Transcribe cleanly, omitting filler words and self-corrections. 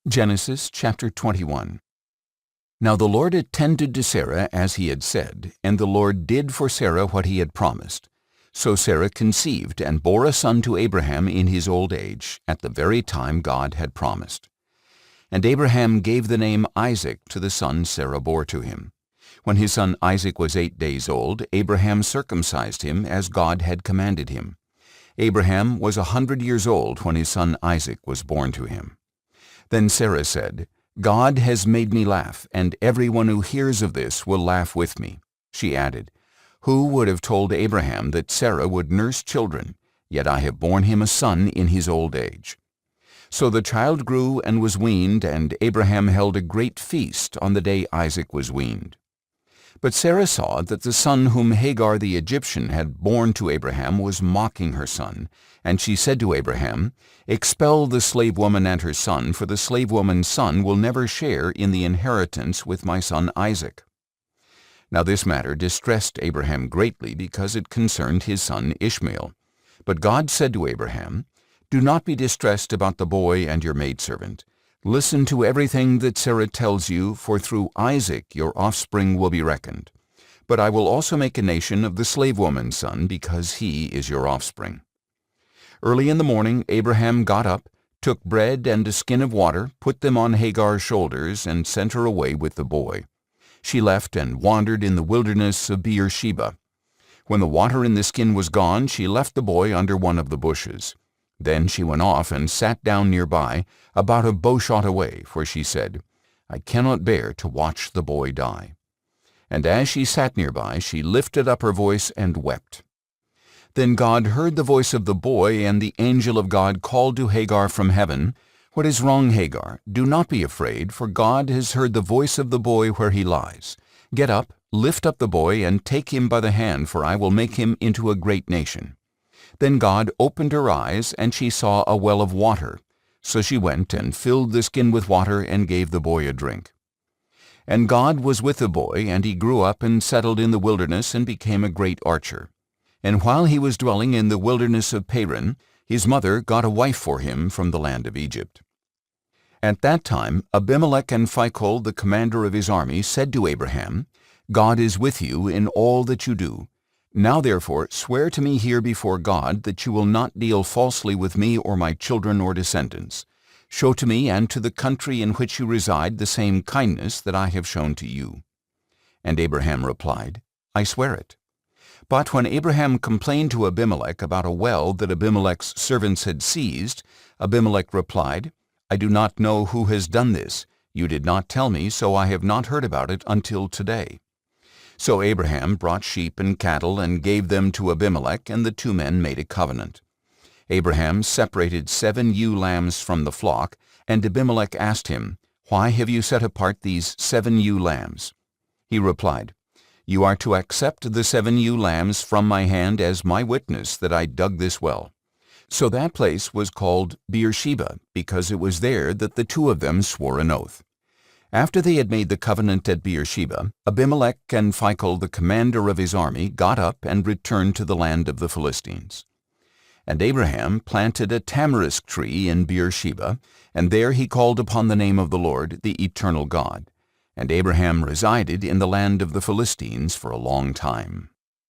Genesis chapter 21. Now the Lord attended to Sarah as he had said, and the Lord did for Sarah what he had promised. So Sarah conceived and bore a son to Abraham in his old age, at the very time God had promised. And Abraham gave the name Isaac to the son Sarah bore to him. When his son Isaac was 8 days old, Abraham circumcised him as God had commanded him. Abraham was 100 years old when his son Isaac was born to him. Then Sarah said, God has made me laugh, and everyone who hears of this will laugh with me. She added, Who would have told Abraham that Sarah would nurse children? Yet I have borne him a son in his old age. So the child grew and was weaned, and Abraham held a great feast on the day Isaac was weaned. But Sarah saw that the son whom Hagar the Egyptian had borne to Abraham was mocking her son, and she said to Abraham, Expel the slave woman and her son, for the slave woman's son will never share in the inheritance with my son Isaac. Now this matter distressed Abraham greatly, because it concerned his son Ishmael. But God said to Abraham, Do not be distressed about the boy and your maidservant. Listen to everything that Sarah tells you, for through Isaac your offspring will be reckoned. But I will also make a nation of the slave woman's son, because he is your offspring. Early in the morning Abraham got up, took bread and a skin of water, put them on Hagar's shoulders, and sent her away with the boy. She left and wandered in the wilderness of Beersheba. When the water in the skin was gone, she left the boy under one of the bushes. Then she went off and sat down nearby, about a bowshot away, for she said, I cannot bear to watch the boy die. And as she sat nearby, she lifted up her voice and wept. Then God heard the voice of the boy, and the angel of God called to Hagar from heaven, What is wrong, Hagar? Do not be afraid, for God has heard the voice of the boy where he lies. Get up, lift up the boy, and take him by the hand, for I will make him into a great nation. Then God opened her eyes, and she saw a well of water. So she went and filled the skin with water and gave the boy a drink. And God was with the boy, and he grew up and settled in the wilderness and became a great archer. And while he was dwelling in the wilderness of Paran, his mother got a wife for him from the land of Egypt. At that time Abimelech and Phicol, the commander of his army, said to Abraham, God is with you in all that you do. Now therefore swear to me here before God that you will not deal falsely with me or my children or descendants. Show to me and to the country in which you reside the same kindness that I have shown to you. And Abraham replied, I swear it. But when Abraham complained to Abimelech about a well that Abimelech's servants had seized, Abimelech replied, I do not know who has done this. You did not tell me, so I have not heard about it until today. So Abraham brought sheep and cattle and gave them to Abimelech, and the two men made a covenant. Abraham separated 7 ewe lambs from the flock, and Abimelech asked him, Why have you set apart these 7 ewe lambs? He replied, You are to accept the 7 ewe lambs from my hand as my witness that I dug this well. So that place was called Beersheba, because it was there that the two of them swore an oath. After they had made the covenant at Beersheba, Abimelech and Phicol, the commander of his army, got up and returned to the land of the Philistines. And Abraham planted a tamarisk tree in Beersheba, and there he called upon the name of the Lord, the eternal God. And Abraham resided in the land of the Philistines for a long time.